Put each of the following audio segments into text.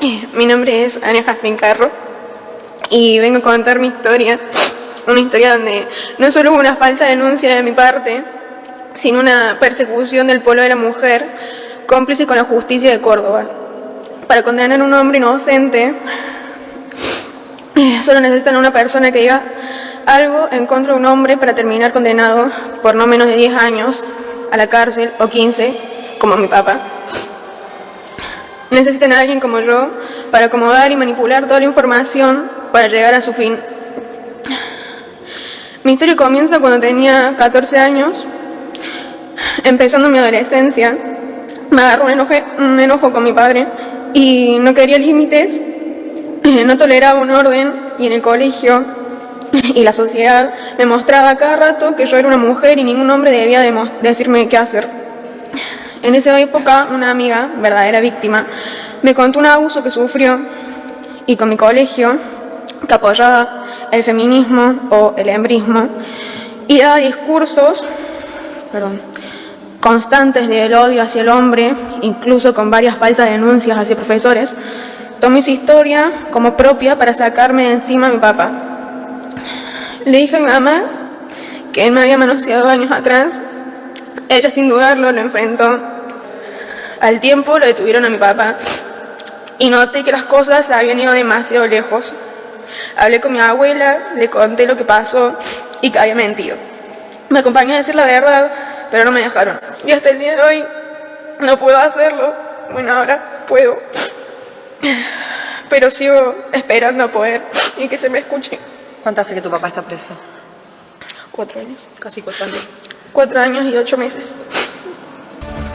Mi nombre es Ana Jazmín Carro y vengo a contar mi historia. Una historia donde no solo hubo una falsa denuncia de mi parte, sino una persecución del pueblo de la mujer, cómplice con la justicia de Córdoba. Para condenar a un hombre inocente, solo necesitan una persona que diga algo en contra de un hombre para terminar condenado por no menos de 10 años a la cárcel, o 15, como mi papá. Necesitan a alguien como yo para acomodar y manipular toda la información para llegar a su fin. Mi historia comienza cuando tenía 14 años, empezando mi adolescencia. Me agarró un enojo con mi padre y no quería límites, no toleraba un orden, y en el colegio y la sociedad me mostraba cada rato que yo era una mujer y ningún hombre debía decirme qué hacer. En esa época, una amiga, verdadera víctima, me contó un abuso que sufrió, y con mi colegio, que apoyaba el feminismo o el hembrismo, y daba discursos constantes del odio hacia el hombre, incluso con varias falsas denuncias hacia profesores, tomé su historia como propia para sacarme de encima a mi papá. Le dije a mi mamá que él me había manoseado años atrás. Ella, sin dudarlo, lo enfrentó. Al tiempo lo detuvieron a mi papá y noté que las cosas habían ido demasiado lejos. Hablé con mi abuela, le conté lo que pasó y que había mentido. Me acompañó a decir la verdad, pero no me dejaron. Y hasta el día de hoy no puedo hacerlo. Bueno, ahora puedo, pero sigo esperando a poder y que se me escuche. ¿Cuánto hace que tu papá está preso? 4 años. Casi 4 años. 4 años y 8 meses.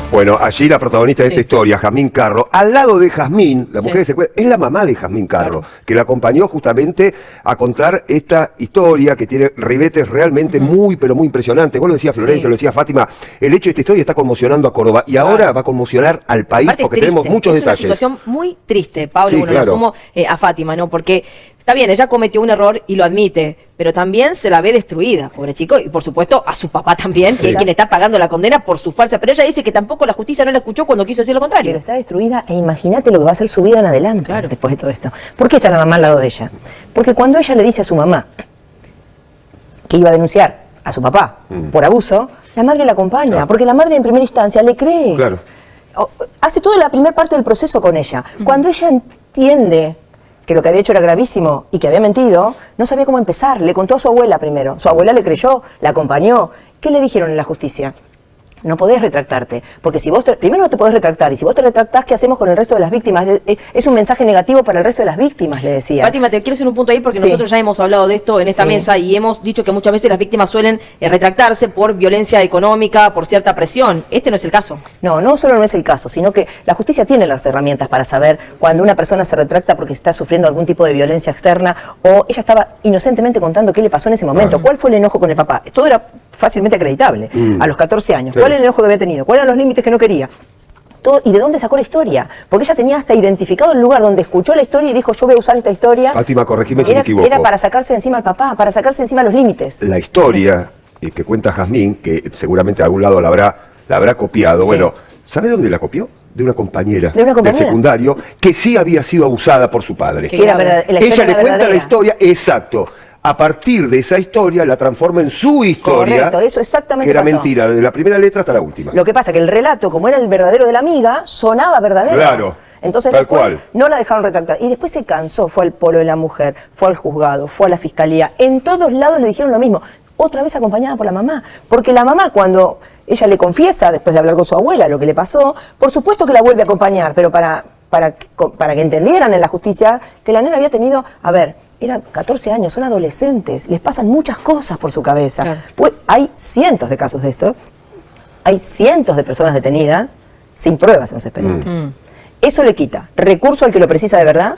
Bueno, allí la protagonista de esta historia, Jazmín Carro, al lado de Jazmín, la mujer que se cuenta, es la mamá de Jazmín Carro, que la acompañó justamente a contar esta historia que tiene ribetes realmente muy, pero muy impresionantes. Vos lo decías, Florencia, lo decía Fátima, el hecho de esta historia está conmocionando a Córdoba y ahora va a conmocionar al país porque tenemos muchos detalles. Es una situación muy triste, Pablo, Sí, bueno, claro. lo sumo a Fátima, ¿no? Porque está bien, ella cometió un error y lo admite, pero también se la ve destruida, pobre chico, y por supuesto a su papá también, que es quien está pagando la condena por su falsa. Pero ella dice que tampoco la justicia no la escuchó cuando quiso decir lo contrario. Pero está destruida, e imagínate lo que va a ser su vida en adelante después de todo esto. ¿Por qué está la mamá al lado de ella? Porque cuando ella le dice a su mamá que iba a denunciar a su papá por abuso, la madre la acompaña, porque la madre en primera instancia le cree. Claro. Hace toda la primera parte del proceso con ella. Cuando ella entiende que lo que había hecho era gravísimo y que había mentido, no sabía cómo empezar. Le contó a su abuela primero. Su abuela le creyó, la acompañó. ¿Qué le dijeron en la justicia? No podés retractarte, porque si vos primero no te podés retractar, y si vos te retractás, ¿qué hacemos con el resto de las víctimas? Es un mensaje negativo para el resto de las víctimas, le decía. Fátima, te quiero hacer un punto ahí porque Sí. nosotros ya hemos hablado de esto en esta mesa y hemos dicho que muchas veces las víctimas suelen retractarse por violencia económica, por cierta presión. Este no es el caso. No, no solo no es el caso, sino que la justicia tiene las herramientas para saber cuando una persona se retracta porque está sufriendo algún tipo de violencia externa o ella estaba inocentemente contando qué le pasó en ese momento. ¿Cuál fue el enojo con el papá? Todo era fácilmente acreditable a los 14 años. Claro. ¿Cuál era el enojo que había tenido? ¿Cuáles eran los límites que no quería? Todo, ¿y de dónde sacó la historia? Porque ella tenía hasta identificado el lugar donde escuchó la historia y dijo, yo voy a usar esta historia. Fátima, corregime si me equivoco. Era para sacarse de encima al papá, para sacarse de encima los límites. La historia que cuenta Jazmín, que seguramente de algún lado la habrá copiado. Sí. Bueno, ¿sabe dónde la copió? De una compañera ¿De una compañera? del secundario que sí había sido abusada por su padre. Que era la Ella historia le era cuenta la verdadera. historia, exacto. A partir de esa historia la transforma en su historia. Correcto, eso exactamente que era pasó. mentira, de la primera letra hasta la última. Lo que pasa que el relato, como era el verdadero de la amiga, sonaba verdadero. Claro, Entonces tal después cual. no la dejaron retractar. Y después se cansó, fue al polo de la mujer, fue al juzgado, fue a la fiscalía. En todos lados le dijeron lo mismo. Otra vez acompañada por la mamá. Porque la mamá, cuando ella le confiesa, después de hablar con su abuela, lo que le pasó, por supuesto que la vuelve a acompañar, pero para que entendieran en la justicia que la nena había tenido, eran 14 años, son adolescentes, les pasan muchas cosas por su cabeza. Claro. Pues hay cientos de casos de esto, hay cientos de personas detenidas sin pruebas en los expedientes. Eso le quita recurso al que lo precisa de verdad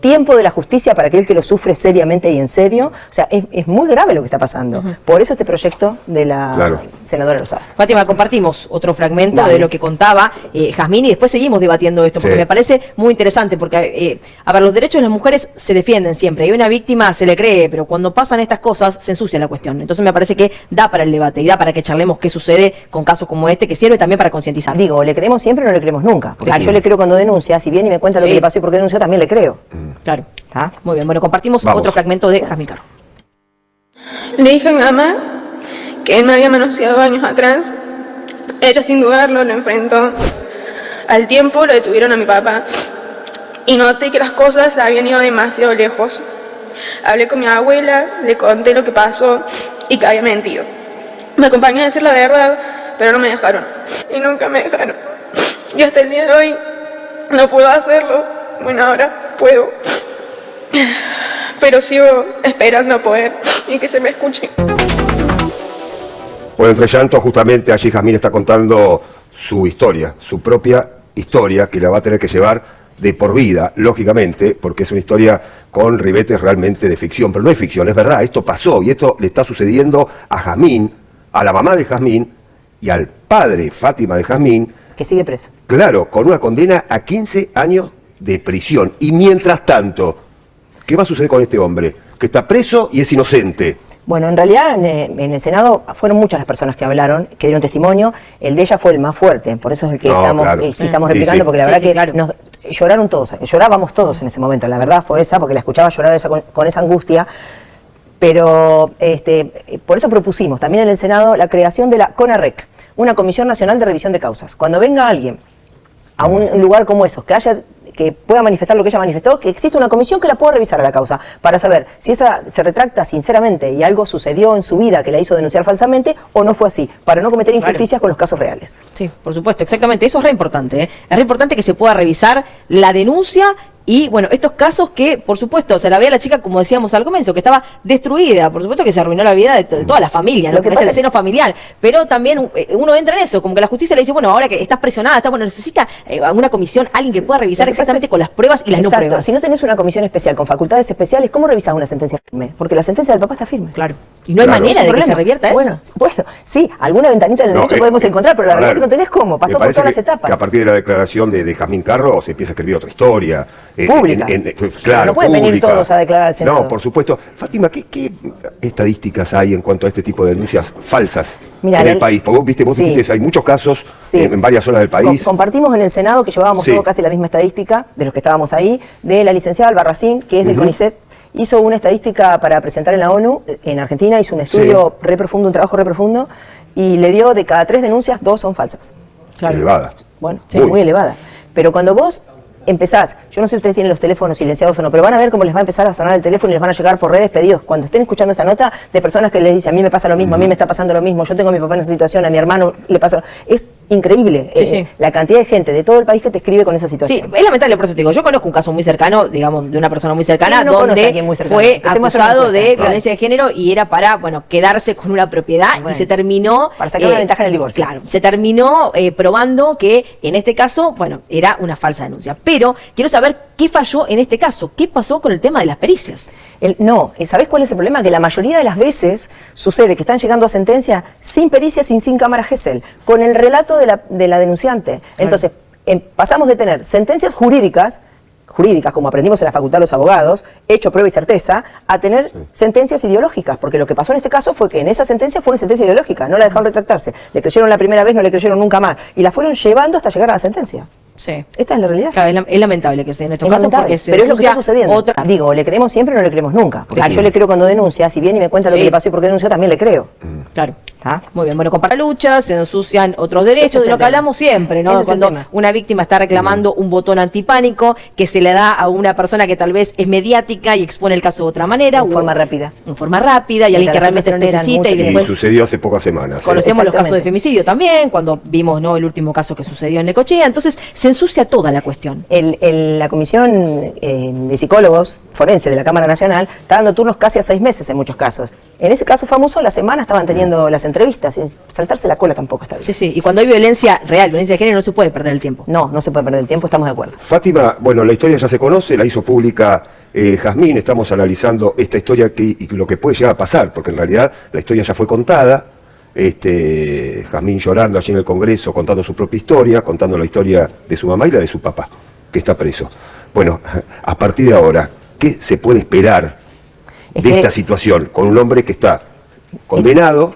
tiempo de la justicia para aquel que lo sufre seriamente y en serio. O sea, es muy grave lo que está pasando. Por eso este proyecto de la senadora Lozada. Fátima, compartimos otro fragmento Dale. de lo que contaba Jazmín y después seguimos debatiendo esto, porque me parece muy interesante, porque a ver, los derechos de las mujeres se defienden siempre, y una víctima se le cree, pero cuando pasan estas cosas se ensucia la cuestión. Entonces me parece que da para el debate y da para que charlemos qué sucede con casos como este, que sirve también para concientizar. Digo, ¿le creemos siempre o no le creemos nunca? Porque Claro. si yo le creo cuando denuncia, si viene y me cuenta lo que le pasó y por qué denunció, también le creo. Claro. ¿Está? Muy bien, bueno, compartimos Vamos. otro fragmento de Jazmín Carro. Le dije a mi mamá que él me había manoseado años atrás. Ella sin dudarlo lo enfrentó. Al tiempo lo detuvieron a mi papá y noté que las cosas habían ido demasiado lejos. Hablé con mi abuela, le conté lo que pasó y que había mentido. Me acompañó a decir la verdad, pero no me dejaron. Y nunca me dejaron. Y hasta el día de hoy no puedo hacerlo. Bueno, ahora puedo. Pero sigo esperando poder y que se me escuche. Bueno, entre llanto, justamente allí Jazmín está contando su historia, su propia historia, que la va a tener que llevar de por vida, lógicamente, porque es una historia con ribetes realmente de ficción, pero no es ficción, es verdad, esto pasó y esto le está sucediendo a Jazmín, a la mamá de Jazmín y al padre, Fátima de Jazmín, Que sigue preso. claro, con una condena a 15 años de prisión. Y mientras tanto, ¿qué va a suceder con este hombre? Que está preso y es inocente. Bueno, en realidad en el Senado fueron muchas las personas que hablaron, que dieron testimonio. El de ella fue el más fuerte, por eso es el que No, estamos, claro. sí, estamos Sí, replicando, sí. porque la Sí, verdad sí, que claro. lloraron todos, llorábamos todos en ese momento. La verdad fue esa, porque la escuchaba llorar con esa angustia. Pero por eso propusimos también en el Senado la creación de la CONAREC, una Comisión Nacional de Revisión de Causas. Cuando venga alguien a un lugar como esos, que pueda manifestar lo que ella manifestó, que existe una comisión que la pueda revisar a la causa para saber si esa se retracta sinceramente y algo sucedió en su vida que la hizo denunciar falsamente o no fue así, para no cometer injusticias con los casos reales. Sí, por supuesto, exactamente. Eso es re importante, ¿eh? Es re importante que se pueda revisar la denuncia y, bueno, estos casos que, por supuesto, se la ve a la chica, como decíamos al comienzo, que estaba destruida. Por supuesto que se arruinó la vida de toda la familia, ¿no? Lo que Es pasa el es- seno familiar. Pero también uno entra en eso, como que la justicia le dice, bueno, ahora que estás presionada, necesita una comisión, alguien que pueda revisar Lo que pasa exactamente es- con las pruebas y las Exacto. no pruebas. Si no tenés una comisión especial con facultades especiales, ¿cómo revisás una sentencia firme? Porque la sentencia del papá está firme. Claro. Y no hay Claro. manera Es un de que se problema. revierta eso. Bueno, sí, alguna ventanita en el derecho podemos encontrar, pero la verdad es que no tenés cómo. Pasó por todas las etapas. Que a partir de la declaración de Jazmín Carro se empieza a escribir otra historia. Pública. Claro, No pueden venir pública. todos a declarar al Senado. No, por supuesto. Fátima, ¿qué estadísticas hay en cuanto a este tipo de denuncias falsas Mirá, en el país? Porque vos sí. dijiste, hay muchos casos Sí. en varias zonas del país. Compartimos en el Senado, que llevábamos Sí. todo casi la misma estadística, de los que estábamos ahí, de la licenciada Albarracín, que es del CONICET, hizo una estadística para presentar en la ONU, en Argentina, hizo un estudio re profundo, un trabajo re profundo, y le dio de cada 3 denuncias, 2 son falsas. Claro. Elevada. Bueno, Sí. muy elevada. Pero cuando vos empezás, yo no sé si ustedes tienen los teléfonos silenciados o no, pero van a ver cómo les va a empezar a sonar el teléfono y les van a llegar por redes pedidos. Cuando estén escuchando esta nota, de personas que les dicen, a mí me pasa lo mismo, a mí me está pasando lo mismo, yo tengo a mi papá en esa situación, a mi hermano le pasa. Es increíble Sí. la cantidad de gente de todo el país que te escribe con esa Sí, situación. es lamentable, por eso te digo, yo conozco un caso muy cercano, digamos, de una persona muy cercana, ¿Quién no conoce a donde alguien muy cercano? fue Empecemos a hacer una acusado de encuesta. violencia de género y era para, bueno, quedarse con una propiedad y Bueno, se terminó... para sacar una ventaja en el divorcio. Claro, se terminó probando que en este caso, bueno, era una falsa denuncia. Pero quiero saber qué falló en este caso, qué pasó con el tema de las pericias. ¿Sabés cuál es el problema? Que la mayoría de las veces sucede que están llegando a sentencia sin pericia, sin cámara Gesell, con el relato de la denunciante. Entonces, pasamos de tener sentencias jurídicas, como aprendimos en la facultad de los abogados, hecho, prueba y certeza, a tener sentencias ideológicas, porque lo que pasó en este caso fue que en esa sentencia fue una sentencia ideológica, no la dejaron retractarse, le creyeron la primera vez, no le creyeron nunca más, y la fueron llevando hasta llegar a la sentencia. Sí. Esta es la realidad. Claro, es lamentable que sea en estos Es casos lamentable, porque se pero es lo que está denuncia sucediendo. otra- Digo, ¿le creemos siempre o no le creemos nunca? Porque Claro. si yo le creo cuando denuncia, si viene y me cuenta lo Sí. que le pasó y por qué denunció, también le creo. Claro. ¿Está? Muy bien, bueno, compara lucha, se ensucian otros derechos, Ese es de el lo que tema. hablamos siempre, ¿no? Ese es el Cuando tema. una víctima está reclamando un botón antipánico que se le da a una persona que tal vez es mediática y expone el caso de otra manera. En forma rápida. En forma rápida y alguien que realmente Declaraciones necesita y teneras, Y después sucedió hace pocas semanas. conocemos los casos de Exactamente. femicidio también, cuando vimos, ¿no?, el último caso que sucedió en Necochea. Entonces, se ensucia toda la cuestión. La comisión de psicólogos forense de la Cámara Nacional está dando turnos casi a 6 meses en muchos casos. En ese caso famoso, a la semana estaban teniendo las entrevistas. Y saltarse la cola tampoco está bien. Sí, sí. Y cuando hay violencia real, violencia de género, no se puede perder el tiempo. No se puede perder el tiempo, estamos de acuerdo. Fátima, bueno, la historia ya se conoce, la hizo pública Jazmín, estamos analizando esta historia y lo que puede llegar a pasar, porque en realidad la historia ya fue contada. Jazmín llorando allí en el Congreso, contando su propia historia, contando la historia de su mamá y la de su papá, que está preso. Bueno, a partir de ahora, ¿qué se puede esperar de esta situación con un hombre que está condenado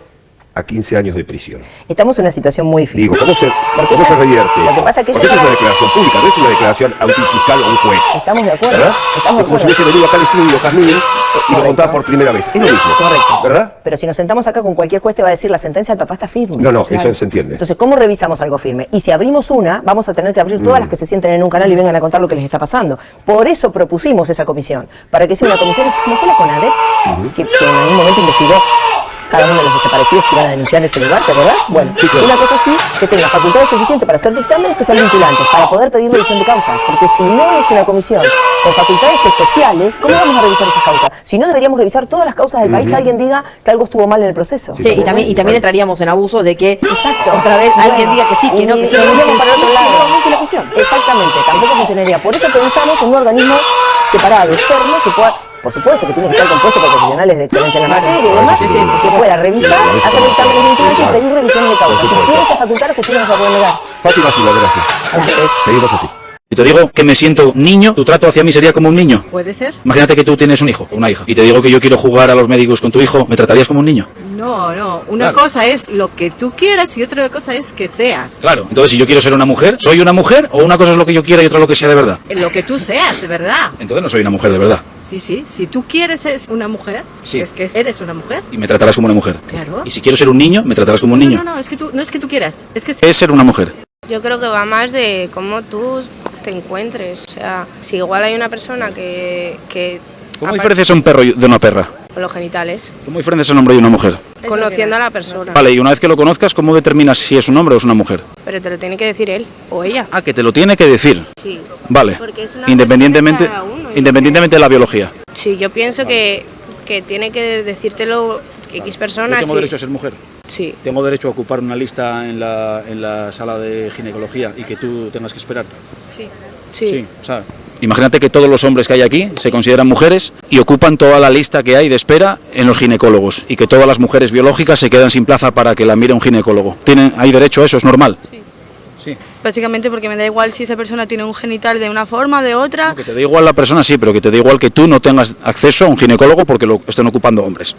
a 15 años de prisión? Estamos en una situación muy difícil. Digo, ¿cómo se revierte? Lo que pasa es que porque ella esto es una declaración pública, no es una declaración ante un fiscal o un juez. Estamos de acuerdo. ¿Verdad? Estamos de Es como si acuerdo. hubiese venido acá al estudio Jazmín y lo Correcto. contaba por primera vez. Es lo mismo. Correcto. ¿Verdad? Pero si nos sentamos acá con cualquier juez te va a decir la sentencia del papá está firme. No, eso se entiende. Entonces, ¿cómo revisamos algo firme? Y si abrimos una, vamos a tener que abrir todas las que se sienten en un canal y vengan a contar lo que les está pasando. Por eso propusimos esa comisión, para que sea una comisión como fue la CONADEP, que en algún momento investigó cada uno de los desaparecidos que iban a denunciar ese lugar, ¿te acordás? Bueno, Sí, claro. una cosa así, que tenga facultades suficientes para hacer dictámenes que sean vinculantes, para poder pedir revisión de causas, porque si no es una comisión con facultades especiales, ¿cómo vamos a revisar esas causas? Si no, deberíamos revisar todas las causas del país que alguien diga que algo estuvo mal en el proceso. Sí, y también entraríamos en abuso de que Exacto. otra vez alguien diga que sí, que no, que sí, y volvemos para otro lado. nuevamente la cuestión. Exactamente, tampoco funcionaría. Por eso pensamos en un organismo separado, externo, que pueda, por supuesto que tiene que estar compuesto por profesionales de excelencia en la materia y demás, que pueda revisar, hacer dictámenes vinculantes y pedir revisión de causas. Si tiene esa facultad, la justicia no se la puede negar. Fátima Silva, gracias. Gracias. Seguimos así. Si te digo que me siento niño, tu trato hacia mí sería como un niño. ¿Puede ser? Imagínate que tú tienes un hijo o una hija y te digo que yo quiero jugar a los médicos con tu hijo, ¿me tratarías como un niño? No. Una Claro. cosa es lo que tú quieras y otra cosa es que seas. Claro. Entonces, si yo quiero ser una mujer, ¿soy una mujer o una cosa es lo que yo quiera y otra lo que sea de verdad? Lo que tú seas, de verdad. Entonces no soy una mujer de verdad. Sí. Si tú quieres ser una mujer, Sí. es que eres una mujer. Y me tratarás como una mujer. Claro. Y si quiero ser un niño, me tratarás como un niño. No, es que tú quieras. Es que Es ser una mujer. Yo creo que va más de cómo tú te encuentres. O sea, si igual hay una persona que ¿Cómo diferencias a un perro de una perra? con los genitales, ¿Cómo diferencias a un hombre y una mujer? conociendo a la persona, Vale, y una vez que lo conozcas, ¿cómo determinas si es un hombre o es una mujer? pero te lo tiene que decir él o ella. Ah, que te lo tiene que decir. Sí. Vale. Porque es una Independientemente, cuestión de cada uno. independientemente de la biología. Sí, yo pienso que tiene que decírtelo X personas. Yo tengo y- derecho a ser mujer. Sí. Tengo derecho a ocupar una lista en la sala de ginecología y que tú tengas que esperar. Sí. O sea, imagínate que todos los hombres que hay aquí se consideran mujeres y ocupan toda la lista que hay de espera en los ginecólogos y que todas las mujeres biológicas se quedan sin plaza para que la mire un ginecólogo. ¿Hay derecho a eso? ¿Es normal? Sí. Básicamente porque me da igual si esa persona tiene un genital de una forma, de otra. Que te da igual la persona, sí, pero que te da igual que tú no tengas acceso a un ginecólogo porque lo estén ocupando hombres.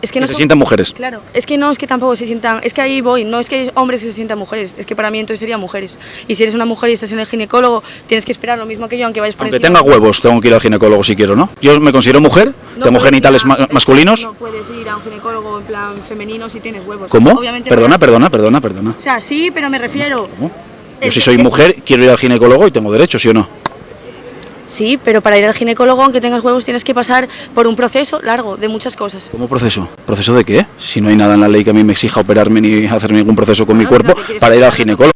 Es Que no se son- sientan mujeres. Claro, es que tampoco se sientan, es que ahí voy, no es que hay hombres que se sientan mujeres, es que para mí entonces serían mujeres. Y si eres una mujer y estás en el ginecólogo, tienes que esperar lo mismo que yo, aunque vayas por Aunque encima. tenga huevos, tengo que ir al ginecólogo si quiero, ¿no? Yo me considero mujer, No tengo puedes genitales ir a- masculinos. No puedes ir a un ginecólogo en plan femenino si tienes huevos. ¿Cómo? Obviamente Perdona. verás- O sea, sí, pero me refiero. Yo Es si que- soy mujer, quiero ir al ginecólogo y tengo derecho, ¿sí o no? Sí, pero para ir al ginecólogo, aunque tengas huevos, tienes que pasar por un proceso largo de muchas cosas. ¿Cómo proceso? ¿Proceso de qué? Si no hay nada en la ley que a mí me exija operarme ni hacer ningún proceso con mi Ah, cuerpo lo que quieres para ir al es- ginecólogo.